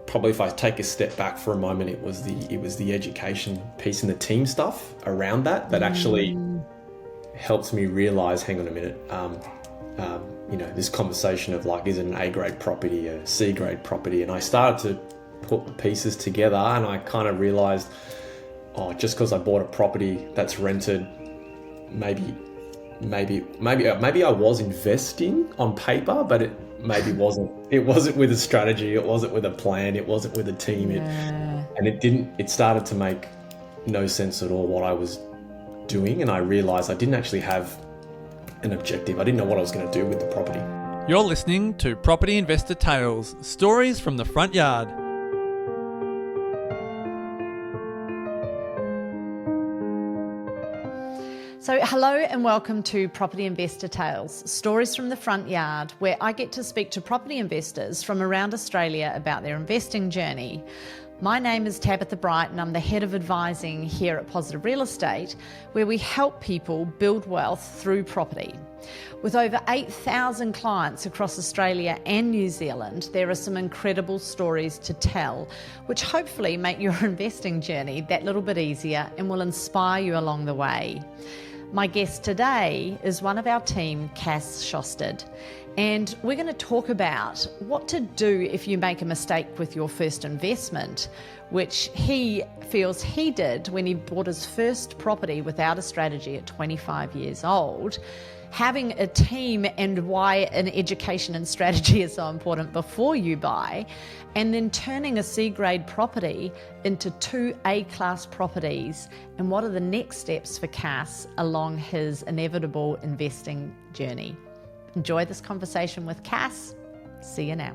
probably if I take a step back for a moment, it was the education piece and the team stuff around that actually helps me realize, hang on a minute, this conversation of like, is it an A grade property, a C grade property? And I started to put the pieces together, and I kind of realized, just because I bought a property that's rented, maybe I was investing on paper, but it maybe wasn't. It wasn't with a strategy. It wasn't with a plan. It wasn't with a team. It started to make no sense at all what I was doing, and I realized I didn't actually have an objective. I didn't know what I was going to do with the property. You're listening to Property Investor Tales, stories from the front yard. So hello and welcome to Property Investor Tales, stories from the front yard, where I get to speak to property investors from around Australia about their investing journey. My name is Tabitha Bright and I'm the head of advising here at Positive Real Estate, where we help people build wealth through property. With over 8,000 clients across Australia and New Zealand, there are some incredible stories to tell, which hopefully make your investing journey that little bit easier and will inspire you along the way. My guest today is one of our team, Cass Sjostedt, and we're going to talk about what to do if you make a mistake with your first investment, which he feels he did when he bought his first property without a strategy at 25 years old. Having a team and why an education and strategy is so important before you buy, and then turning a C-grade property into 2 A-class properties, and what are the next steps for Cass along his inevitable investing journey. Enjoy this conversation with Cass. See you now.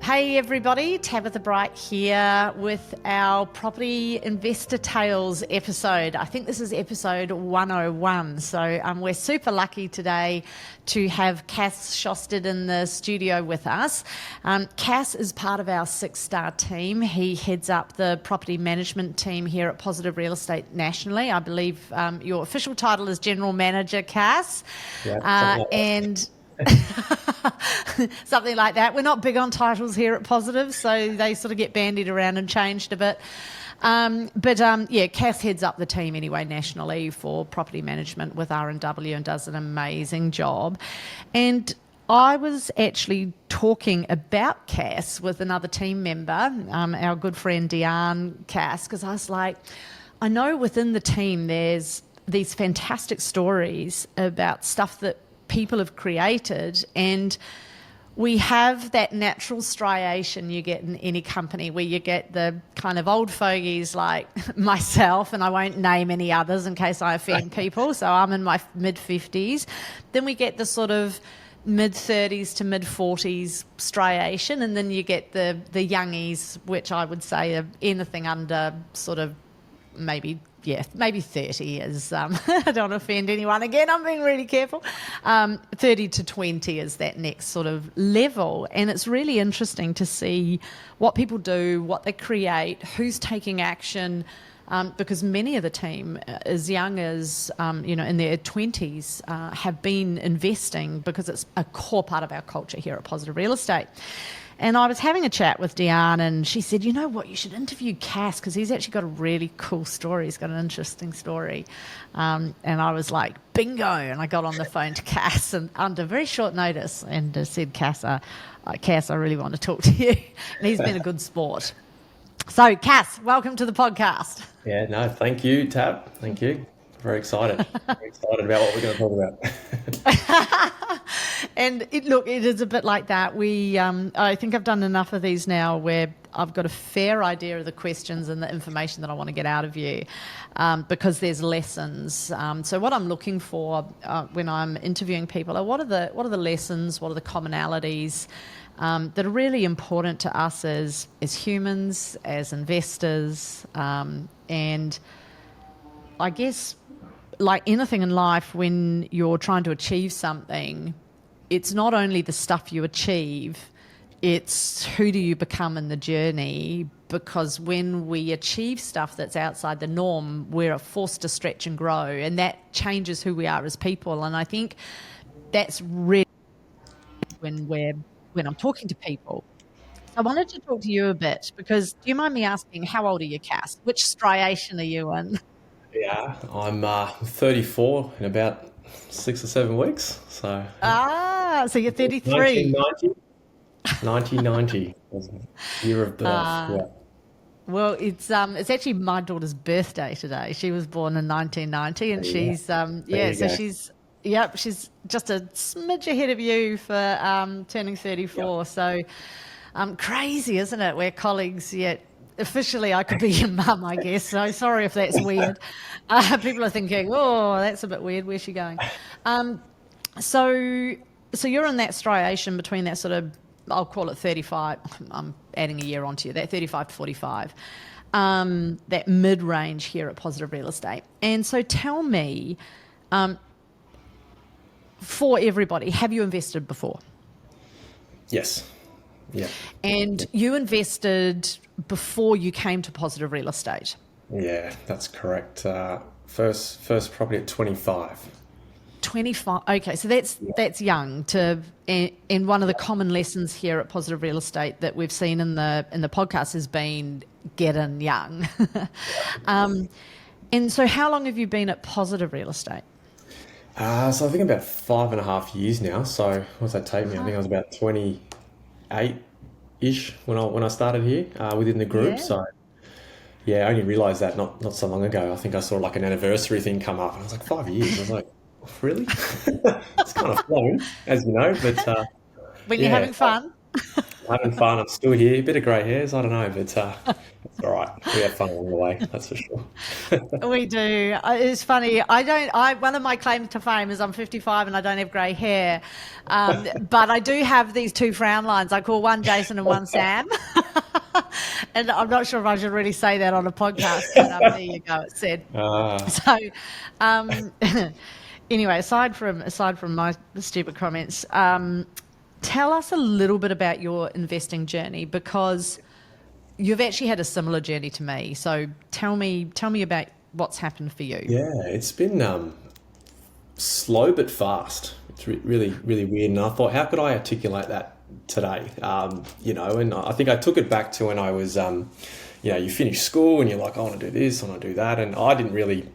Hey everybody, Tabitha Bright here with our Property Investor Tales episode. I think this is episode 101, so we're super lucky today to have Cass Sjostedt in the studio with us. Cass is part of our 6-star team. He heads up the property management team here at Positive Real Estate nationally. I believe your official title is General Manager, Cass. Yeah, and something like that. We're not big on titles here at Positive, so they sort of get bandied around and changed a bit. Cass heads up the team anyway nationally for property management with R&W and does an amazing job. And I was actually talking about Cass with another team member, our good friend Deanne Cass, because I was like, I know within the team there's these fantastic stories about stuff that people have created, and we have that natural striation you get in any company where you get the kind of old fogies like myself, and I won't name any others in case I offend people, so I'm in my mid-50s. Then we get the sort of mid-30s to mid-40s striation, and then you get the youngies, which I would say are anything under sort of maybe 30 is, I don't want to offend anyone again, I'm being really careful. 30 to 20 is that next sort of level. And it's really interesting to see what people do, what they create, who's taking action, because many of the team, as young as, in their 20s, have been investing because it's a core part of our culture here at Positive Real Estate. And I was having a chat with Deanne, and she said, you know what, you should interview Cass because he's actually got a really cool story. He's got an interesting story. And I was like, bingo. And I got on the phone to Cass and under very short notice and said, Cass, I really want to talk to you. And he's been a good sport. So, Cass, welcome to the podcast. Yeah, no, thank you, Tab. Thank you. Very excited. Very excited about what we're going to talk about. And it is a bit like that. I think I've done enough of these now where I've got a fair idea of the questions and the information that I want to get out of you, because there's lessons. So what I'm looking for when I'm interviewing people are what are the lessons, what are the commonalities that are really important to us as humans, as investors, and I guess like anything in life, when you're trying to achieve something, it's not only the stuff you achieve, it's who do you become in the journey, because when we achieve stuff that's outside the norm, we're forced to stretch and grow, and that changes who we are as people. And I think that's really when I'm talking to people. I wanted to talk to you a bit because do you mind me asking, how old are you, Cass? Which striation are you in? Yeah, I'm 34 in about 6 or 7 weeks. So So you're 33. 1990, 1990 was the year of birth. Uh, Yeah, well, it's actually my daughter's birthday today. She was born in 1990, and there you go. she's There yeah, you so go. she's just a smidge ahead of you for turning Yep. 34. So crazy, isn't it? We're colleagues yet. Officially, I could be your mum, I guess. So sorry if that's weird. People are thinking, "Oh, that's a bit weird. Where's she going?" Um, so, so you're in that striation between that sort of, I'll call it 35. I'm adding a year onto you. That 35 to 45, that mid range here at Positive Real Estate. And so, tell me, for everybody, have you invested before? Yes. Yeah. And you invested before you came to Positive Real Estate. Yeah, that's correct. First property at 25. 25. Okay, so that's young to, and one of the common lessons here at Positive Real Estate that we've seen in the podcast has been get in young. And so how long have you been at Positive Real Estate? So I think about 5.5 years now. So what's that take me? I think I was about 28-ish when I started here within the group. Yeah. So yeah, I only realised that not so long ago. I think I saw like an anniversary thing come up, and I was like, 5 years. I was like, really? It's kind of flown, as you know. But When you're yeah, having fun? having fun. I'm still here. Bit of grey hairs. I don't know, but it's all right. We have fun along the way. That's for sure. We do. It's funny. One of my claims to fame is I'm 55 and I don't have grey hair. But I do have these two frown lines. I call one Jason and one Sam. And I'm not sure if I should really say that on a podcast, but there you go. It's said. So, um, anyway, aside from my stupid comments, tell us a little bit about your investing journey because you've actually had a similar journey to me. So tell me about what's happened for you. Yeah, it's been slow but fast. It's really, really weird. And I thought, how could I articulate that today? And I think I took it back to when I was, you finish school and you're like, I want to do this, I want to do that. And I didn't really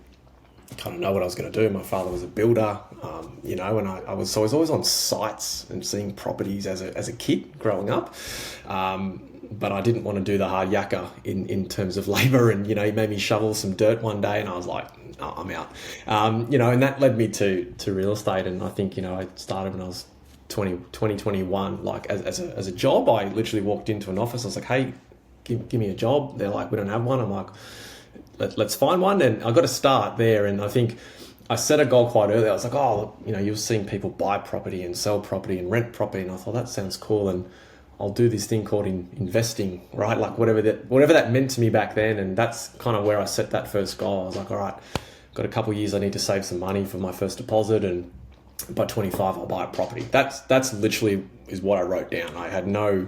kind of know what I was going to do. My father was a builder, and I was always on sites and seeing properties as a kid growing up. But I didn't want to do the hard yakka in terms of labour, and he made me shovel some dirt one day, and I was like, no, I'm out. And that led me to real estate, and I think I started when I was 21. Like as a job, I literally walked into an office. I was like, hey, give me a job. They're like, we don't have one. I'm like, let's find one, and I got to start there. And I think I set a goal quite early. I was like, oh, you're seeing people buy property and sell property and rent property, and I thought that sounds cool, and I'll do this thing called investing, right? Like whatever that meant to me back then, and that's kind of where I set that first goal. I was like, all right, got a couple of years. I need to save some money for my first deposit, and by 25, I'll buy a property. That's literally is what I wrote down. I had no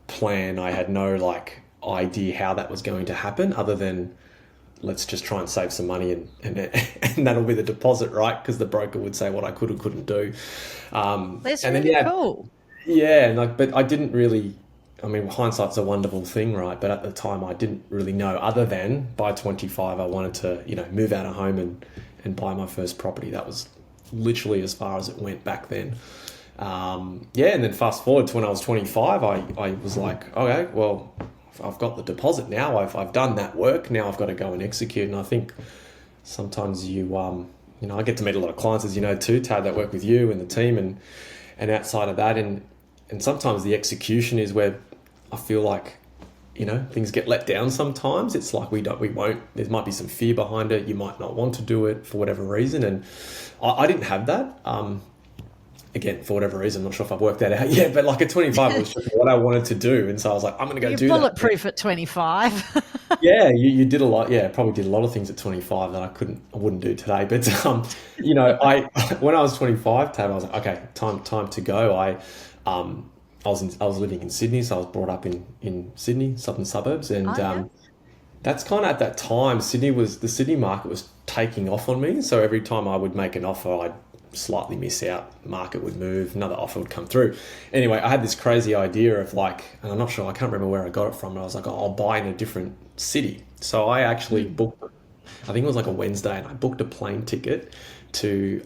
plan. I had no idea how that was going to happen, other than let's just try and save some money and that'll be the deposit, right? Because the broker would say what I could or couldn't do. That's and really then, cool. Yeah, but I didn't really. I mean, hindsight's a wonderful thing, right? But at the time, I didn't really know. Other than by 25, I wanted to, move out of home and buy my first property. That was literally as far as it went back then. And then fast forward to when I was 25, I was like, okay, well, I've got the deposit now. I've done that work. Now I've got to go and execute. And I think sometimes I get to meet a lot of clients, as you know, too, Tad, that work with you and the team, and outside of that, and sometimes the execution is where I feel like, things get let down sometimes. It's like we won't, there might be some fear behind it. You might not want to do it for whatever reason. And I didn't have that. Again, for whatever reason, I'm not sure if I've worked that out yet, but at 25, it was just what I wanted to do. And so I was like, I'm going to go You're do that. bulletproof at 25. Yeah, you did a lot. Yeah, probably did a lot of things at 25 that I wouldn't do today. But when I was 25, Tab, I was like, okay, time to go. I was living in Sydney, so I was brought up in Sydney, southern suburbs, and that's kind of at that time. The Sydney market was taking off on me. So every time I would make an offer, I'd slightly miss out, market would move, another offer would come through. Anyway, I had this crazy idea of like, and I'm not sure, I can't remember where I got it from, but I was like, oh, I'll buy in a different city. So I actually booked, I think it was like a Wednesday, and I booked a plane ticket to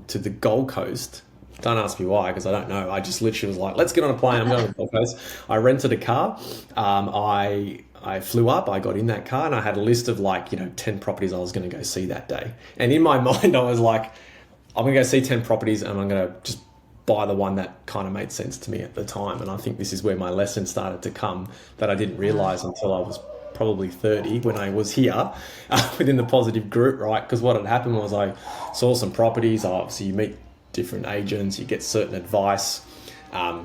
the Gold Coast. Don't ask me why, because I don't know. I just literally was like, let's get on a plane. I'm going to the Gold Coast. I rented a car. I flew up. I got in that car, and I had a list of 10 properties I was going to go see that day. And in my mind, I was like, I'm going to go see 10 properties, and I'm going to just buy the one that kind of made sense to me at the time. And I think this is where my lesson started to come, that I didn't realize until I was probably 30 when I was here within the positive group, right? Because what had happened was I saw some properties. Obviously, you meet different agents, you get certain advice. I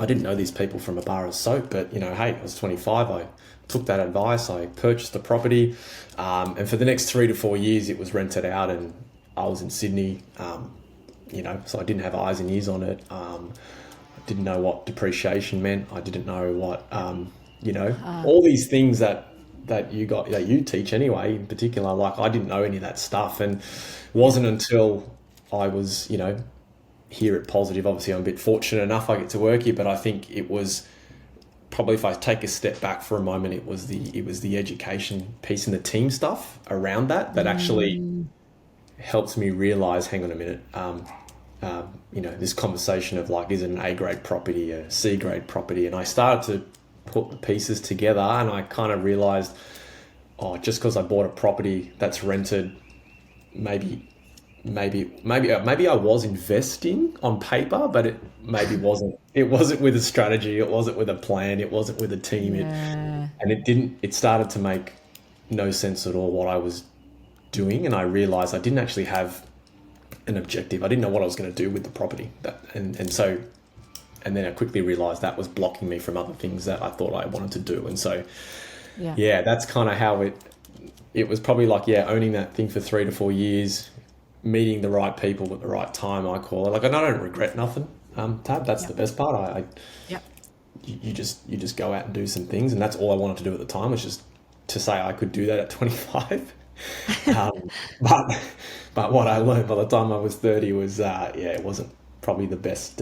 didn't know these people from a bar of soap, but hey, I was 25. I took that advice. I purchased a property, and for the next 3 to 4 years, it was rented out, and I was in Sydney. So I didn't have eyes and ears on it. I didn't know what depreciation meant. I didn't know what all these things that you teach anyway. In particular, I didn't know any of that stuff, and it wasn't until I was here at Positive. Obviously, I'm a bit fortunate enough I get to work here, but I think it was probably, if I take a step back for a moment, it was the education piece and the team stuff around that actually helps me realize, hang on a minute, this conversation of is it an A grade property, a C grade property? And I started to put the pieces together, and I kind of realized, just because I bought a property that's rented, maybe I was investing on paper, but it maybe wasn't. It wasn't with a strategy. It wasn't with a plan. It wasn't with a team. It started to make no sense at all what I was doing, and I realized I didn't actually have an objective. I didn't know what I was going to do with the property. And then I quickly realized that was blocking me from other things that I thought I wanted to do. And so, that's kind of how it was probably owning that thing for 3 to 4 years, meeting the right people at the right time, I call it. I don't regret nothing, Tab. That's the best part. You just go out and do some things, and that's all I wanted to do at the time, was just to say I could do that at 25. But what I learned by the time I was 30 was, it wasn't probably the best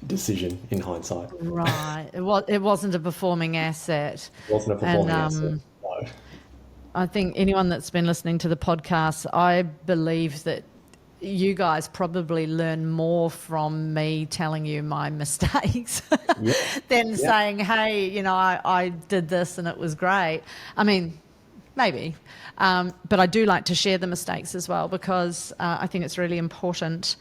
decision in hindsight. Right. It wasn't a performing asset. It wasn't a performing asset. No. I think anyone that's been listening to the podcast, I believe that you guys probably learn more from me telling you my mistakes than saying, hey, I did this and it was great. I mean, maybe. But I do like to share the mistakes as well, because I think it's really important.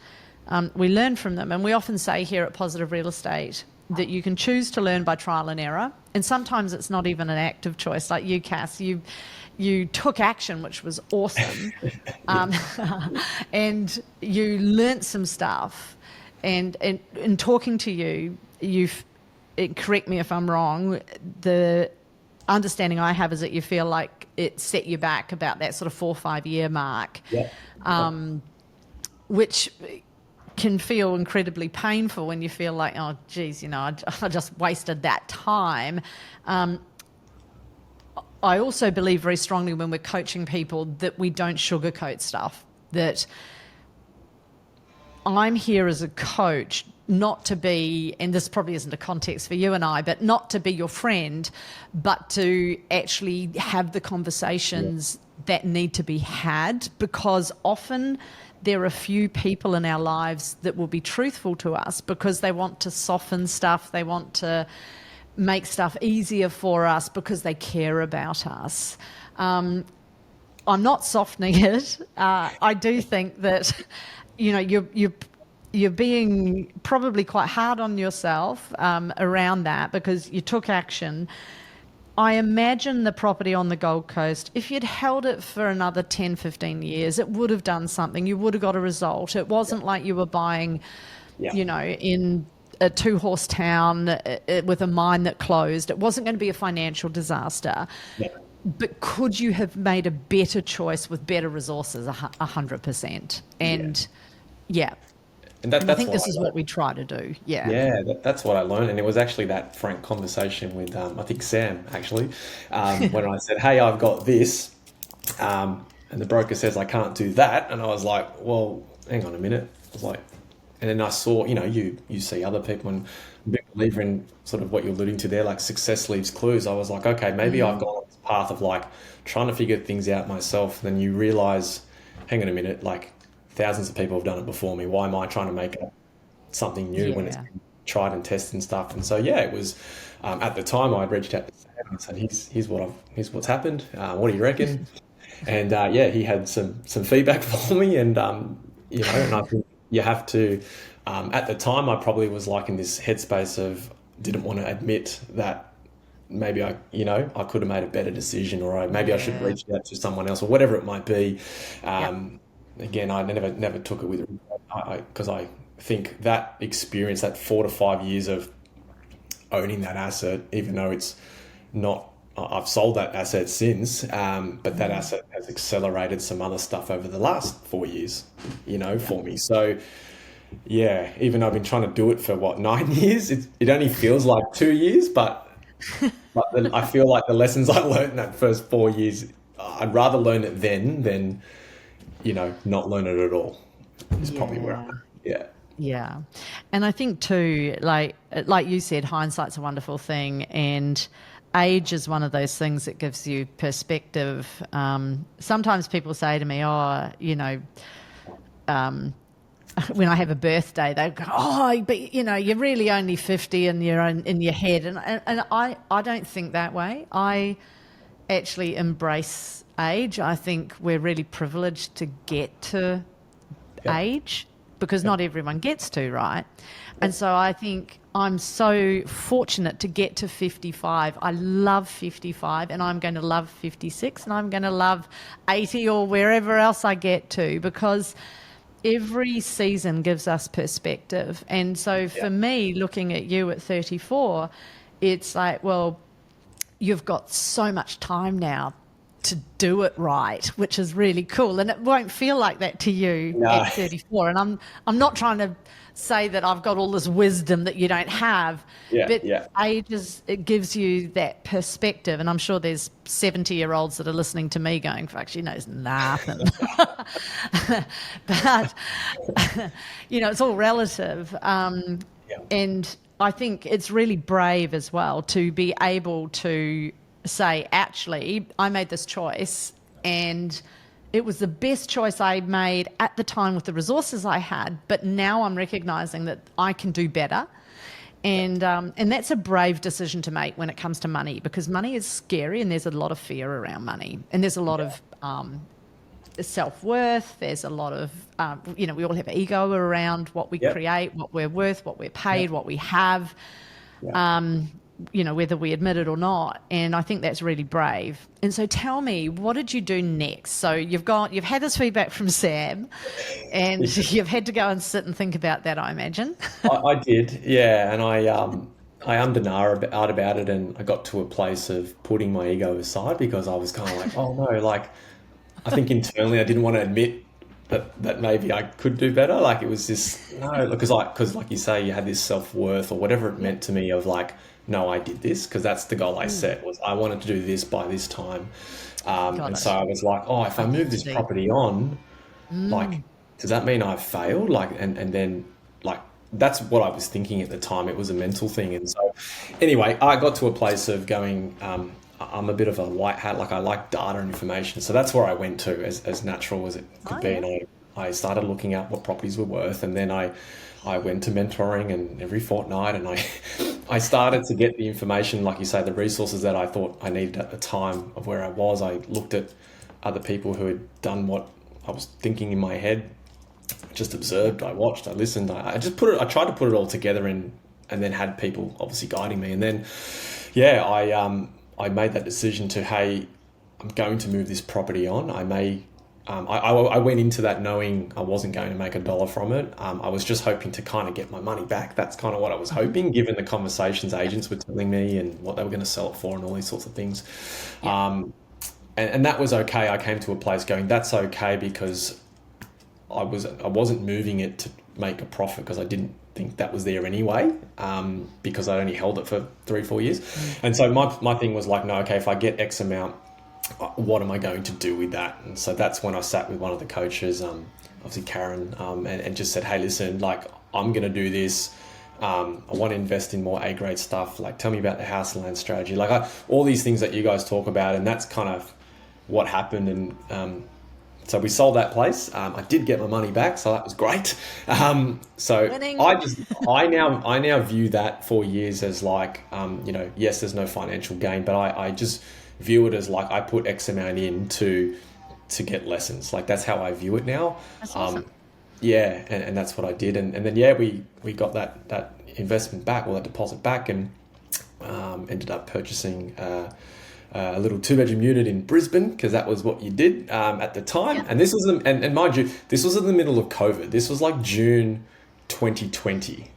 We learn from them. And we often say here at Positive Real Estate that you can choose to learn by trial and error. And sometimes it's not even an active choice. Like you, Cass, you took action, which was awesome. And you learnt some stuff. And in talking to you, correct me if I'm wrong, the understanding I have is that you feel like it set you back about that sort of 4 or 5 year mark, which can feel incredibly painful when you feel like, oh, geez, I just wasted that time. I also believe very strongly when we're coaching people that we don't sugarcoat stuff, that I'm here as a coach not to be, and this probably isn't a context for you and I, but not to be your friend, but to actually have the conversations that need to be had, because often there are few people in our lives that will be truthful to us because they want to soften stuff, they want to make stuff easier for us because they care about us. I'm not softening it. I do think that, you're being probably quite hard on yourself around that because you took action. I imagine the property on the Gold Coast, if you'd held it for another 10, 15 years, it would have done something. You would have got a result. It wasn't like you were buying, in a 2-horse town with a mine that closed. It wasn't going to be a financial disaster. But could you have made a better choice with better resources? 100%. And And I think this is what we try to do. That's what I learned. And it was actually that frank conversation with, I think, Sam, actually, when I said, hey, I've got this. And the broker says, I can't do that. And I was like, well, hang on a minute. I was like, and then I saw, you see other people, and I'm a big believer in sort of what you're alluding to there, like success leaves clues. I was like, okay, maybe I've gone on this path of like trying to figure things out myself. Then you realize, hang on a minute, like thousands of people have done it before me. Why am I trying to make up something new when it's been tried and tested and stuff? And so, it was, at the time I'd reached out to Sam and said, here's what's happened. What do you reckon? And he had some feedback for me, and and I think you have to. At the time, I probably was like in this headspace of didn't want to admit that maybe I could have made a better decision, or maybe I should have reached out to someone else, or whatever it might be. Again, I never took it with because I think that experience, that 4 to 5 years of owning that asset, even though it's not. I've sold that asset since, but that asset has accelerated some other stuff over the last 4 years, for me. So, even though I've been trying to do it for 9 years, it only feels like 2 years, but I feel like the lessons I learned in that first 4 years, I'd rather learn it then than, not learn it at all. Is probably where I'm at. Yeah. And I think too, like you said, hindsight's a wonderful thing, and age is one of those things that gives you perspective. Sometimes people say to me, when I have a birthday, they go, "Oh, but you're really only 50 in your head," and I don't think that way. I actually embrace age. I think we're really privileged to get to age, because not everyone gets to, right? And so I think I'm so fortunate to get to 55. I love 55, and I'm going to love 56, and I'm going to love 80 or wherever else I get to, because every season gives us perspective. And so for me, looking at you at 34, it's like, well, you've got so much time now to do it right, which is really cool. And it won't feel like that to you at 34. And I'm not trying to say that I've got all this wisdom that you don't have, but age it gives you that perspective. And I'm sure there's 70-year-olds that are listening to me going, fuck, she knows nothing. But, it's all relative. And I think it's really brave as well to be able to say, actually, I made this choice and it was the best choice I made at the time with the resources I had, but now I'm recognizing that I can do better. And that's a brave decision to make when it comes to money, because money is scary and there's a lot of fear around money, and there's a lot of self-worth. There's a lot of, we all have ego around what we create, what we're worth, what we're paid, what we have. Whether we admit it or not. And I think that's really brave. And so tell me, what did you do next? So you've had this feedback from Sam, and you've had to go and sit and think about that, I imagine. I did, and I ummed and ahed about it, and I got to a place of putting my ego aside, because I was kind of like, oh no, like I think internally I didn't want to admit that maybe I could do better. Like it was this, because like you say, you had this self-worth or whatever it meant to me of like, no, I did this because that's the goal I set, was I wanted to do this by this time. And so I was like, oh, if I move this property on, like, does that mean I've failed? Like, and then like, that's what I was thinking at the time. It was a mental thing. And so anyway, I got to a place of going, I'm a bit of a white hat. Like I like data and information. So that's where I went to, as natural as it could be. And I started looking at what properties were worth. And then I went to mentoring, and every fortnight, and I started to get the information, like you say, the resources that I thought I needed at the time of where I was. I looked at other people who had done what I was thinking in my head, just observed, I watched, I listened, I tried to put it all together, and then had people obviously guiding me. And then, I made that decision to, hey, I'm going to move this property on. I went into that knowing I wasn't going to make $1 from it. I was just hoping to kind of get my money back. That's kind of what I was hoping, given the conversations agents were telling me and what they were going to sell it for and all these sorts of things. And that was okay. I came to a place going, that's okay, because I wasn't moving it to make a profit, because I didn't think that was there anyway, because I only held it for 3-4 years. And so my thing was like, no, okay, if I get X amount, what am I going to do with that? And so that's when I sat with one of the coaches, obviously Karen, and just said, hey, listen, like, I'm going to do this. I want to invest in more A-grade stuff. Like, tell me about the house and land strategy. Like, all these things that you guys talk about, and that's kind of what happened. And so we sold that place. I did get my money back, so that was great. So Winning. I now view that 4 years as like, yes, there's no financial gain, but I just view it as like I put X amount in to get lessons. Like, that's how I view it now. That's awesome. Yeah, and that's what I did, and then yeah, we got that investment back, or that deposit back, and ended up purchasing a little 2-bedroom unit in Brisbane, because that was what you did at the time. Yeah. And this was and mind you, this was in the middle of COVID. This was like June 2020.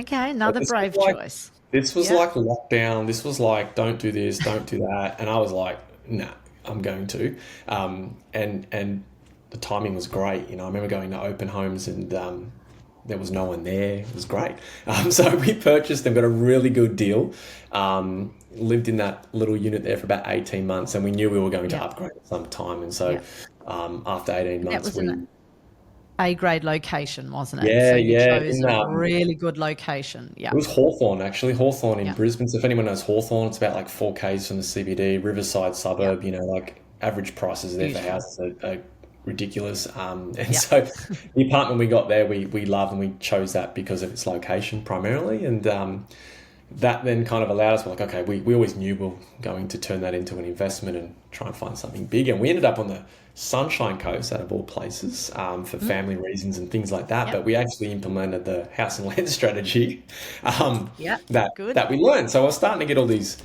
Okay, another brave choice. This was like lockdown. This was like, don't do this, don't do that, and I was like, nah, I'm going to, and the timing was great. I remember going to open homes, and there was no one there. It was great. So we purchased and got a really good deal. Lived in that little unit there for about 18 months, and we knew we were going to upgrade at some time. And so after 18 months, that was an A-grade location, wasn't it? Yeah, so you yeah, chose a really good location. Yeah. It was Hawthorn, actually. Hawthorn in Brisbane. So if anyone knows Hawthorn, it's about like 4 k's from the CBD, Riverside suburb. Like average prices there for houses are ridiculous. So the apartment we got there, we loved, and we chose that because of its location primarily. And that then kind of allowed us, we're like, okay, we always knew we were going to turn that into an investment and try and find something big. And we ended up on the Sunshine Coast, out of all places, for family reasons and things like that. But we actually implemented the house and land strategy that we learned. So I was starting to get all these,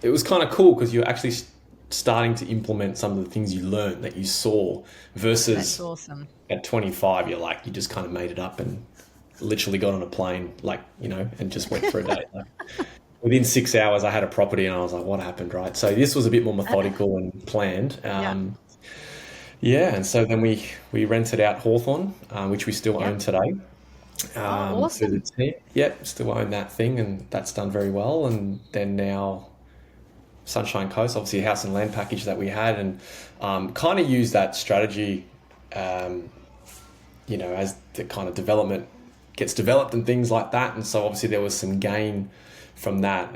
it was kind of cool because you're actually starting to implement some of the things you learned that you saw, versus That's awesome. At 25, you just kind of made it up and literally got on a plane, and just went for a day. Within 6 hours, I had a property, and I was like, what happened, right? So this was a bit more methodical and planned. And so then we rented out Hawthorn, which we still own today. Awesome. To the team. Yep, still own that thing, and that's done very well. And then now Sunshine Coast, obviously a house and land package that we had, and kind of use that strategy, as the kind of development gets developed and things like that. And so obviously there was some gain from that.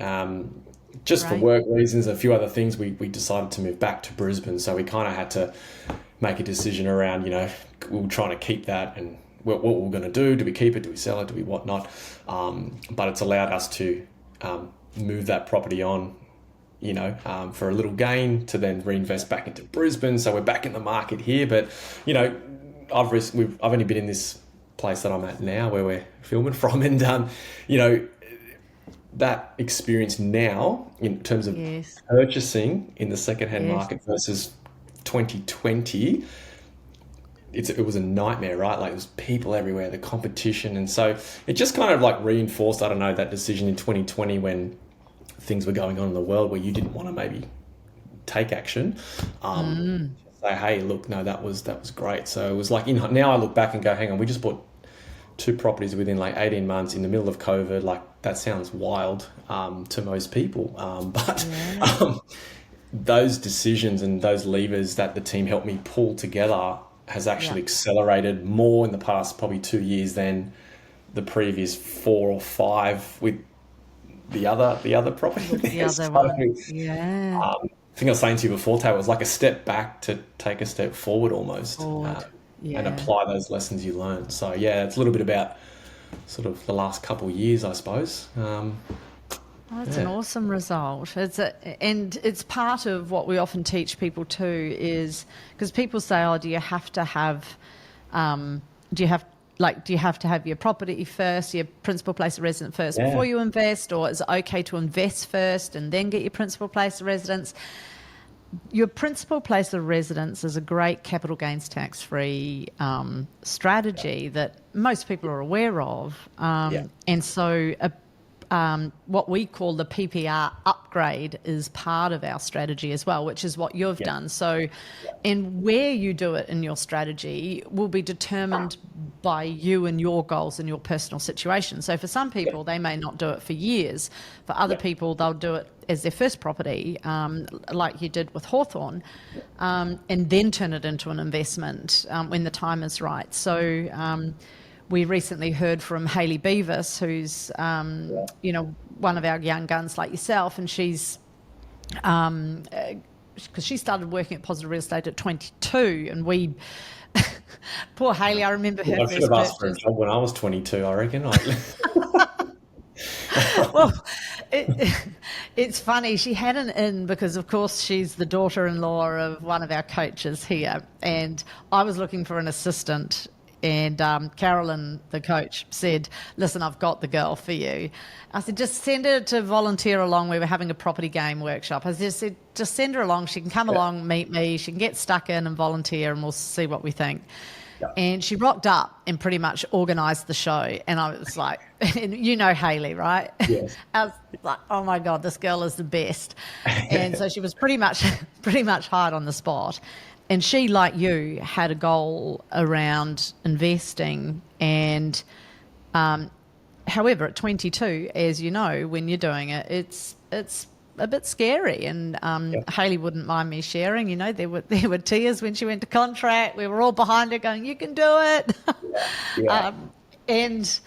Just for work reasons, a few other things, we decided to move back to Brisbane. So we kind of had to make a decision around, we were trying to keep that, and what we're going to do. Do we keep it? Do we sell it? Do we whatnot? But it's allowed us to move that property on, for a little gain, to then reinvest back into Brisbane. So we're back in the market here. But, I've only been in this place that I'm at now, where we're filming from, and that experience now in terms of purchasing in the secondhand market versus 2020, it was a nightmare, right? Like, there's people everywhere, the competition, and so it just kind of like reinforced, I don't know, that decision in 2020 when things were going on in the world where you didn't want to maybe take action. Say, hey, look, no, that was great. So it was like, now I look back and go, hang on, we just bought 2 properties within like 18 months in the middle of COVID. Like, that sounds wild to most people. But those decisions and those levers that the team helped me pull together has actually accelerated more in the past probably 2 years than the previous 4 or 5 with the other property. The other one. Yeah. I think I was saying to you before, Tay, it was like a step back to take a step forward almost. And apply those lessons you learned. So it's a little bit about sort of the last couple of years, I suppose. That's an awesome result. It's part of what we often teach people too, is because people say, oh, do you have to have your property first, your principal place of residence first before you invest, or is it okay to invest first and then get your principal place of residence? Your principal place of residence is a great capital gains tax-free strategy that most people are aware of. And so what we call the PPR upgrade is part of our strategy as well, which is what you've done. So, and where you do it in your strategy will be determined by you and your goals and your personal situation. So for some people, they may not do it for years. For other people, they'll do it as their first property, like you did with Hawthorn, and then turn it into an investment when the time is right. So we recently heard from Hayley Beavis, who's one of our young guns like yourself, and she's because she started working at Positive Real Estate at 22, and we poor Hayley, I remember her I first should have asked for a purchase. job when I was 22, I reckon. Well, it's funny. She had an in because, of course, she's the daughter-in-law of one of our coaches here, and I was looking for an assistant. And Carolyn, the coach, said, "Listen, I've got the girl for you." I said, "Just send her to volunteer along." We were having a property game workshop. I just said, "Just send her along. She can come along, meet me. She can get stuck in and volunteer, and we'll see what we think." Yeah. And she rocked up and pretty much organised the show. And I was like, and you know Hayley, right? Yes. I was like, oh my God, this girl is the best. And so she was pretty much hired on the spot. And she, like you, had a goal around investing. And however, at 22, as you know, when you're doing it, it's a bit scary. And Hayley wouldn't mind me sharing, there were tears when she went to contract. We were all behind her going, "You can do it." Yeah. It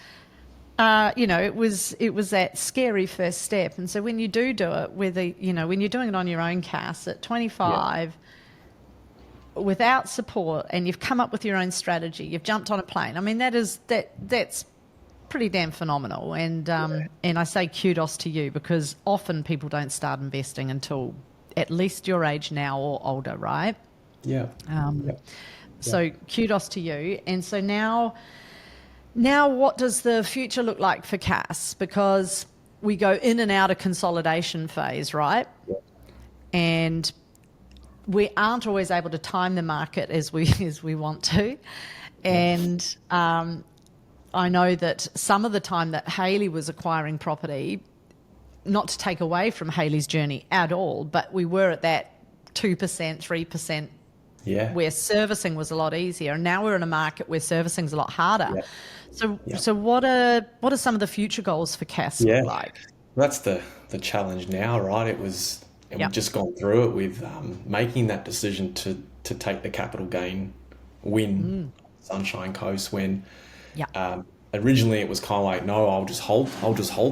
was that scary first step. And so when you do it, when you're doing it on your own, Cass, at 25, without support, and you've come up with your own strategy, you've jumped on a plane. I mean, that's pretty damn phenomenal. And and I say kudos to you, because often people don't start investing until at least your age now or older, right? Yeah. So kudos to you. And so now what does the future look like for Cass? Because we go in and out of consolidation phase, right? Yeah. And we aren't always able to time the market as we want to. And I know that some of the time that Hayley was acquiring property, not to take away from Hayley's journey at all, but we were at that 2%, 3%, where servicing was a lot easier. And now we're in a market where servicing is a lot harder. Yeah. So what are some of the future goals for Cass look like? That's the challenge now, right? We've just gone through it with making that decision to take the capital gain win Sunshine Coast when originally it was kind of like, no, I'll just hold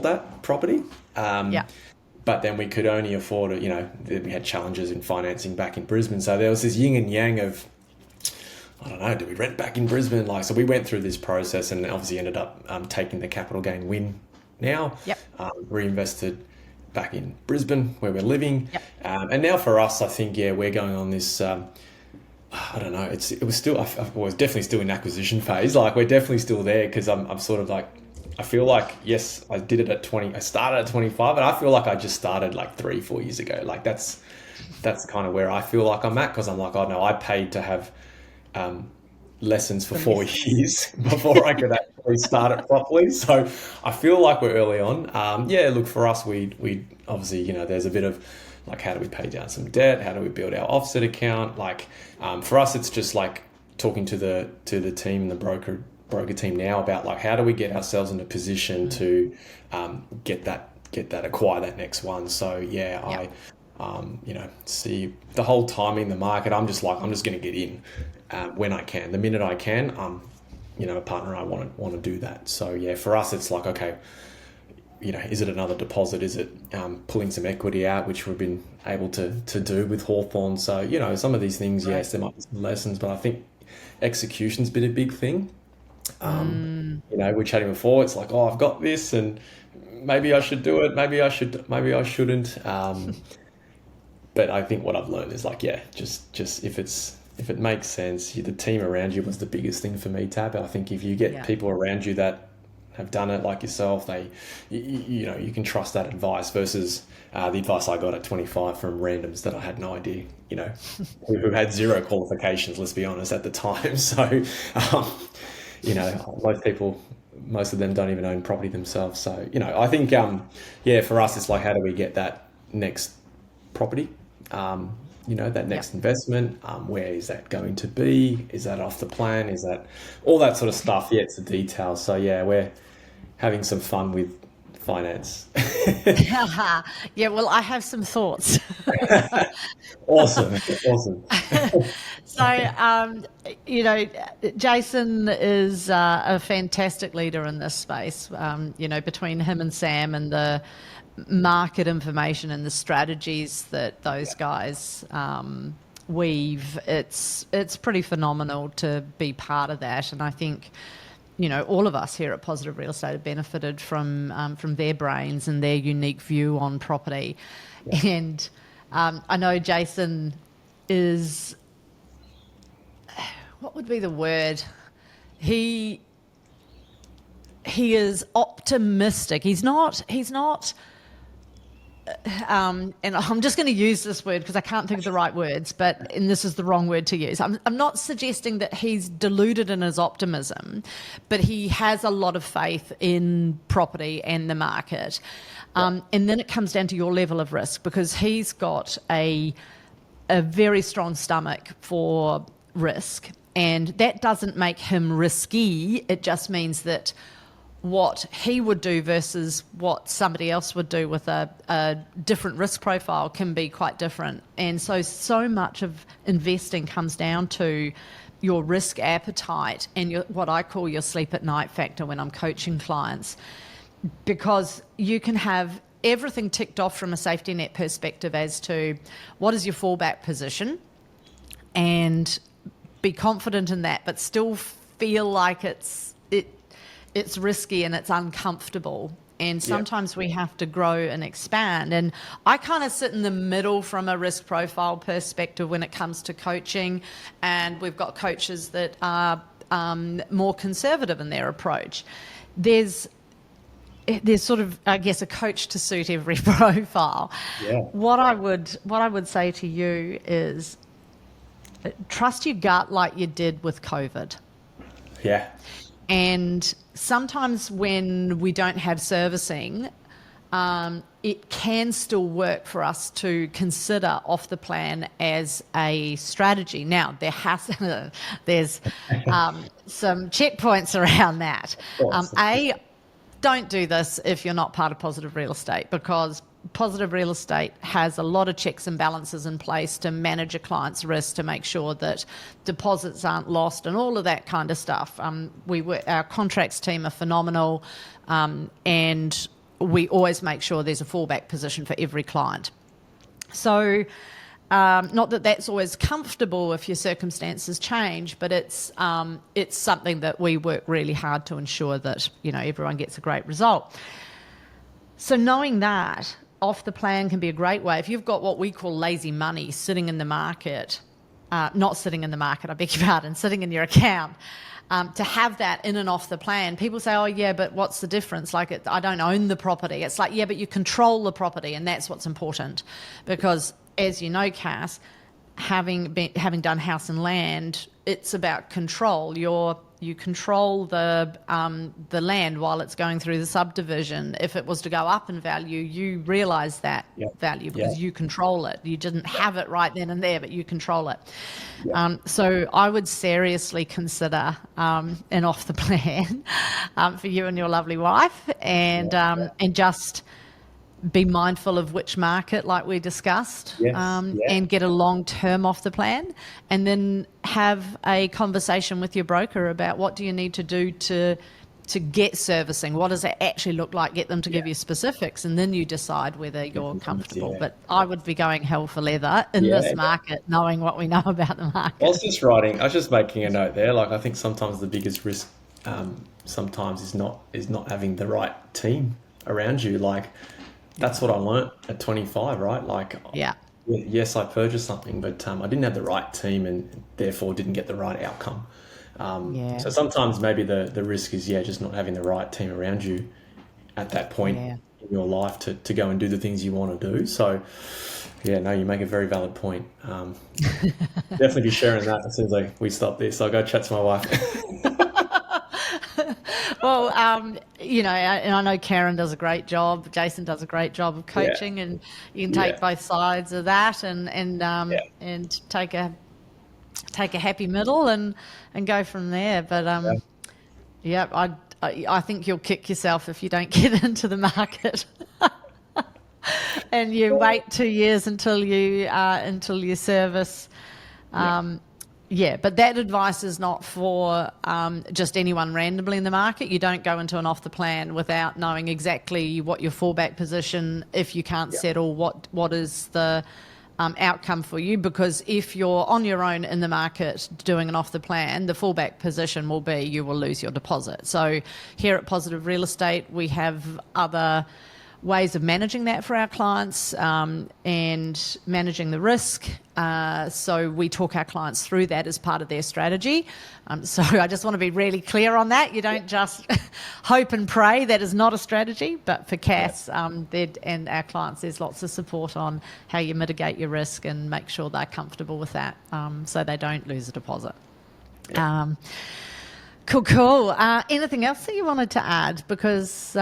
that property. But then we could only afford it, we had challenges in financing back in Brisbane. So there was this yin and yang of, I don't know, do we rent back in Brisbane? So we went through this process and obviously ended up taking the capital gain win now, reinvested back in Brisbane where we're living. And now for us, I think, we're going on this, I don't know, it was definitely still in acquisition phase. Like we're definitely still there, because I'm sort of like, I feel like, yes, I did it at 20, I started at 25, and I feel like I just started like 3-4 years ago. Like that's kind of where I feel like I'm at, because I'm like, oh no, I paid to have lessons for 4 years before I could actually start it properly. So I feel like we're early on. Look, for us, we obviously, there's a bit of like, how do we pay down some debt? How do we build our offset account? Like for us, it's just like talking to the team, the broker team now about like, how do we get ourselves in a position to acquire that next one. So I see the whole timing, the market. I'm just going to get in when I can. The minute I can, a partner, I want to do that. So for us, it's like, okay, is it another deposit? Is it pulling some equity out, which we've been able to do with Hawthorn? So, some of these things, yes, there might be some lessons, but I think execution's been a big thing. We're chatting before, it's like, oh, I've got this and maybe I should do it. Maybe I shouldn't. But I think what I've learned is like, just if it makes sense, the team around you was the biggest thing for me, Tab. I think if you get people around you that have done it like yourself, you can trust that advice versus the advice I got at 25 from randoms that I had no idea, who had zero qualifications, let's be honest, at the time. So, most of them don't even own property themselves. So, I think, for us, it's like, how do we get that next property? that next investment. Where is that going to be? Is that off the plan? Is that all that sort of stuff? Yeah, it's the details. So yeah, we're having some fun with finance. Yeah, well, I have some thoughts. Awesome, awesome. So, Jason is a fantastic leader in this space. Between him and Sam and the market information and the strategies that those guys weave, it's pretty phenomenal to be part of that. And I think, all of us here at Positive Real Estate have benefited from their brains and their unique view on property. Yeah. And I know Jason is, what would be the word? He is optimistic. He's not. And I'm just going to use this word because I can't think of the right words, and this is the wrong word to use. I'm not suggesting that he's deluded in his optimism, but he has a lot of faith in property and the market. And then it comes down to your level of risk, because he's got a very strong stomach for risk, and that doesn't make him risky. It just means that what he would do versus what somebody else would do with a different risk profile can be quite different. And so much of investing comes down to your risk appetite and what I call your sleep at night factor when I'm coaching clients, because you can have everything ticked off from a safety net perspective as to what is your fallback position and be confident in that, but still feel like it's risky and it's uncomfortable. And sometimes we have to grow and expand. And I kind of sit in the middle from a risk profile perspective when it comes to coaching. And we've got coaches that are more conservative in their approach. There's sort of, I guess, a coach to suit every profile. Yeah. What I would say to you is trust your gut like you did with COVID. Yeah. And sometimes when we don't have servicing, it can still work for us to consider off the plan as a strategy. Now, there's some checkpoints around that. Don't do this if you're not part of Positive Real Estate, because Positive Real Estate has a lot of checks and balances in place to manage a client's risk, to make sure that deposits aren't lost and all of that kind of stuff. Our contracts team are phenomenal, and we always make sure there's a fallback position for every client. So not that that's always comfortable if your circumstances change, but it's something that we work really hard to ensure that everyone gets a great result. So knowing that off the plan can be a great way. If you've got what we call lazy money sitting in the market, not sitting in the market, I beg your pardon, sitting in your account, to have that in and off the plan. People say, oh yeah, but what's the difference? Like, I don't own the property. It's like, yeah, but you control the property, and that's what's important. Because as you know, Cass, having done house and land, it's about control. You control the land while it's going through the subdivision. If it was to go up in value, you realise that value because you control it. You didn't have it right then and there, but you control it. So I would seriously consider an off the plan for you and your lovely wife, and just be mindful of which market, like we discussed, and get a long term off the plan, and then have a conversation with your broker about what do you need to do to get servicing. What does it actually look like? Get them to give you specifics, and then you decide whether you're comfortable. But I would be going hell for leather in this market, knowing what we know about the market. I was just making a note there. Like, I think sometimes the biggest risk sometimes is not having the right team around you. Like, that's what I learnt at 25, right? Like, yes, I purchased something, but I didn't have the right team and therefore didn't get the right outcome. So sometimes maybe the risk is, just not having the right team around you at that point in your life to go and do the things you want to do. So, you make a very valid point. Definitely be sharing that as soon as we stop this. I'll go chat to my wife. Well, and I know Karen does a great job. Jason does a great job of Yeah, coaching, and you can yeah, take both sides of that, yeah, and take a happy middle and go from there. But yeah, yeah, I think you'll kick yourself if you don't get into the market. And you wait 2 years until you service. yeah, Yeah, but that advice is not for just anyone randomly in the market. You don't go into an off the plan without knowing exactly what your fallback position, if you can't yeah, settle, what is the outcome for you. Because if you're on your own in the market doing an off the plan, the fallback position will be you will lose your deposit. So here at Positive Real Estate, we have other ways of managing that for our clients, and managing the risk. So we talk our clients through that as part of their strategy. So I just want to be really clear on that. You don't just hope and pray. That is not a strategy. But for Cass and our clients, there's lots of support on how you mitigate your risk and make sure they're comfortable with that, so they don't lose a deposit. yeah. Cool. Anything else that you wanted to add? Because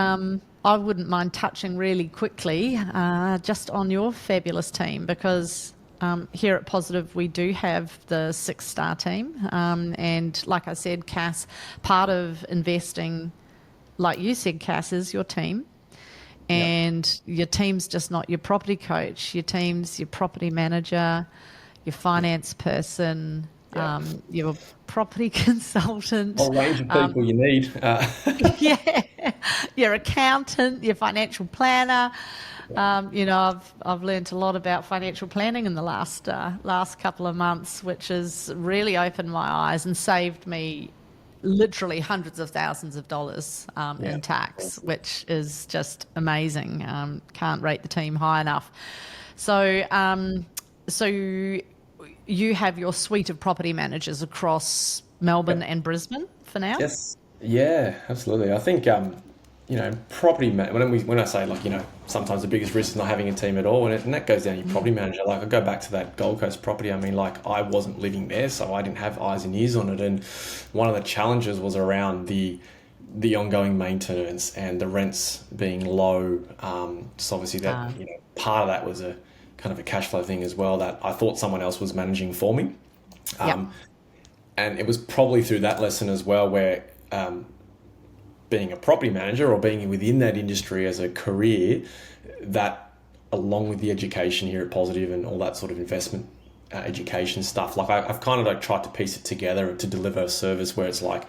I wouldn't mind touching really quickly just on your fabulous team, because here at Positive we do have the 6-star team. And like I said, Cass, part of investing, like you said, Cass, is your team. And your team's just not your property coach. Your team's your property manager, your finance person, your property consultant. Whole range of people you need. Yeah, your accountant, your financial planner. I've learned a lot about financial planning in the last couple of months, which has really opened my eyes and saved me literally hundreds of thousands of dollars in tax, which is just amazing. Can't rate the team high enough. So you have your suite of property managers across Melbourne and Brisbane for now? Yes. Yeah, absolutely. I think when I say, like, sometimes the biggest risk is not having a team at all, and that goes down to your property manager. Like, I go back to that Gold Coast property. I mean, like, I wasn't living there, so I didn't have eyes and ears on it. And one of the challenges was around the ongoing maintenance and the rents being low. So obviously that part of that was a kind of a cash flow thing as well that I thought someone else was managing for me. And it was probably through that lesson as well where being a property manager or being within that industry as a career, that along with the education here at Positive and all that sort of investment education stuff, like I've kind of like tried to piece it together to deliver a service where it's like,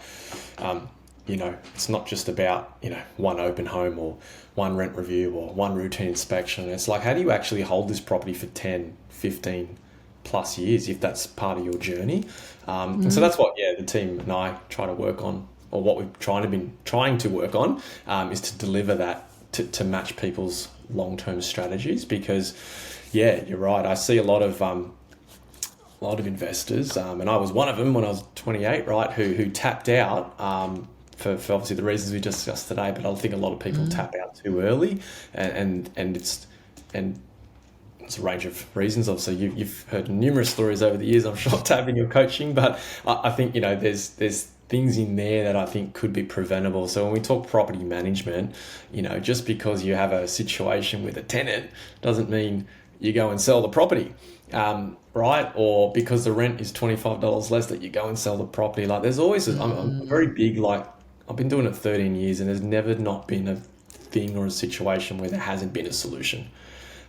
it's not just about, one open home or one rent review or one routine inspection. It's like, how do you actually hold this property for 10, 15 plus years if that's part of your journey? And so that's what, the team and I try to work on, or what we've trying to work on, is to deliver that to match people's long-term strategies. Because, you're right. I see a lot of investors, and I was one of them when I was 28, right, who tapped out for obviously the reasons we discussed today. But I think a lot of people tap out too early, and it's a range of reasons. Obviously, you've heard numerous stories over the years, I'm sure, tapping or coaching. But I think there's things in there that I think could be preventable. So when we talk property management, just because you have a situation with a tenant doesn't mean you go and sell the property, right? Or because the rent is $25 less that you go and sell the property. Like, there's always, I'm very big, like, I've been doing it 13 years and there's never not been a thing or a situation where there hasn't been a solution.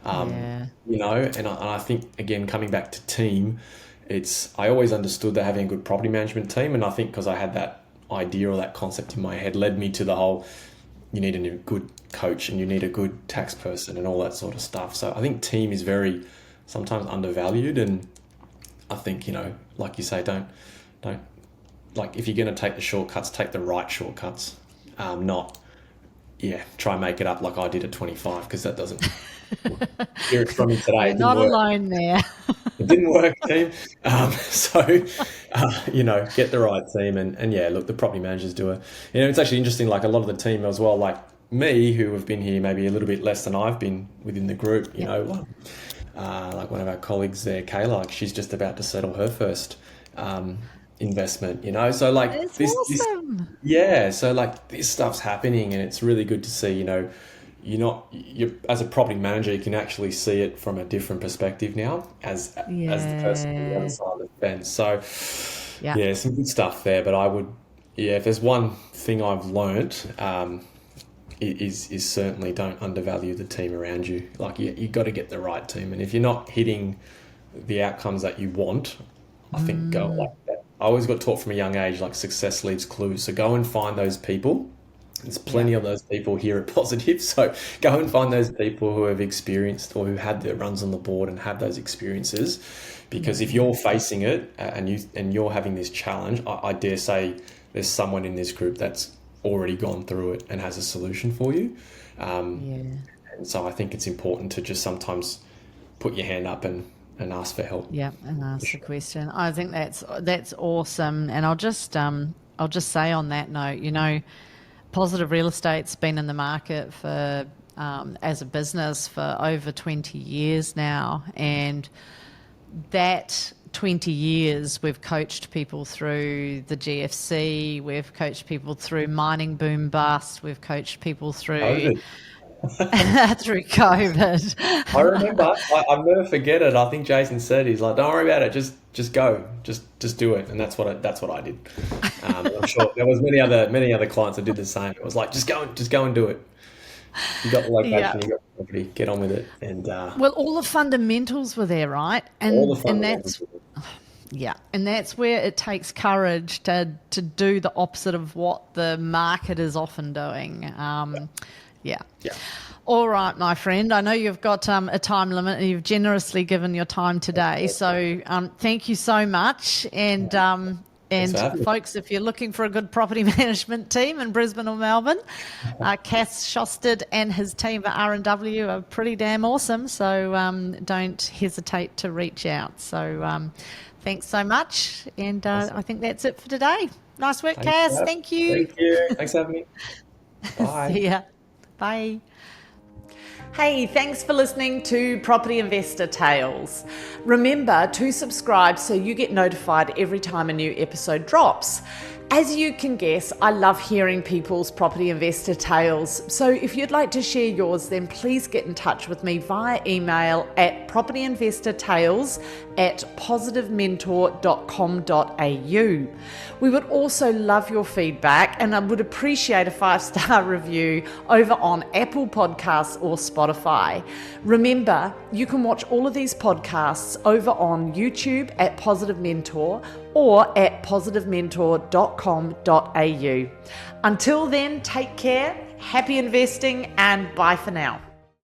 And I think, again, coming back to team, I always understood that having a good property management team, and I think because I had that idea or that concept in my head, led me to the whole, you need a good coach and you need a good tax person and all that sort of stuff. So I think team is very sometimes undervalued, and I think, like you say, don't like, if you're going to take the shortcuts, take the right shortcuts, not try and make it up like I did at 25, because that doesn't hear it from me today. You're not alone there. It didn't work, team. Get the right team, and look, the property managers do it. It's actually interesting, like a lot of the team as well, like me, who have been here maybe a little bit less than I've been within the group, like one of our colleagues there, Kayla, like she's just about to settle her first investment, you know? So like That's this, awesome. yeah, so like this stuff's happening and it's really good to see, you know, you're as a property manager, you can actually see it from a different perspective now as the person on the other Yeah. side of the fence. So Yeah. yeah, some good stuff there, but I would, yeah, if there's one thing I've learnt, is certainly don't undervalue the team around you. Like you got to get the right team, and if you're not hitting the outcomes that you want, I think go like that. I always got taught from a young age, like success leaves clues. So go and find those people. There's Yeah. plenty of those people here at Positive. So go and find those people who have experienced or who had their runs on the board and have those experiences. Because if you're facing it and you're having this challenge, I dare say there's someone in this group that's already gone through it and has a solution for you. Yeah. And so I think it's important to just sometimes put your hand up and ask for help. Yeah, and ask the question. I think that's awesome. And I'll just say on that note, you know, Positive Real Estate's been in the market for as a business for over 20 years now, and that 20 years we've coached people through the GFC, we've coached people through mining boom bust, we've coached people through COVID. through COVID. I remember. I'll never forget it. I think Jason said he's like, "Don't worry about it. Just go. Just do it." And that's what I did. I'm sure there was many other clients that did the same. It was like, just go and do it. You got the Yeah. location, you got the property, get on with it, and Well, all the fundamentals were there, right? all the And fundamentals. that's where it takes courage to do the opposite of what the market is often doing. Yeah. Yeah. All right, my friend. I know you've got a time limit and you've generously given your time today. So thank you so much. And Thanks for having me. folks, if you're looking for a good property management team in Brisbane or Melbourne, Cass Sjostedt and his team at R&W are pretty damn awesome. So don't hesitate to reach out. So thanks so much. And I think that's it for today. Nice work, Thanks Cass. for Thank you. Thank you. Thanks for having me. Bye. See ya. Bye. Hey, thanks for listening to Property Investor Tales. Remember to subscribe so you get notified every time a new episode drops. As you can guess, I love hearing people's property investor tales. So if you'd like to share yours, then please get in touch with me via email at propertyinvestortales@positivementor.com.au. We would also love your feedback, and I would appreciate a 5-star review over on Apple Podcasts or Spotify. Remember, you can watch all of these podcasts over on YouTube at Positive Mentor or at positivementor.com.au. Until then, take care, happy investing, and bye for now.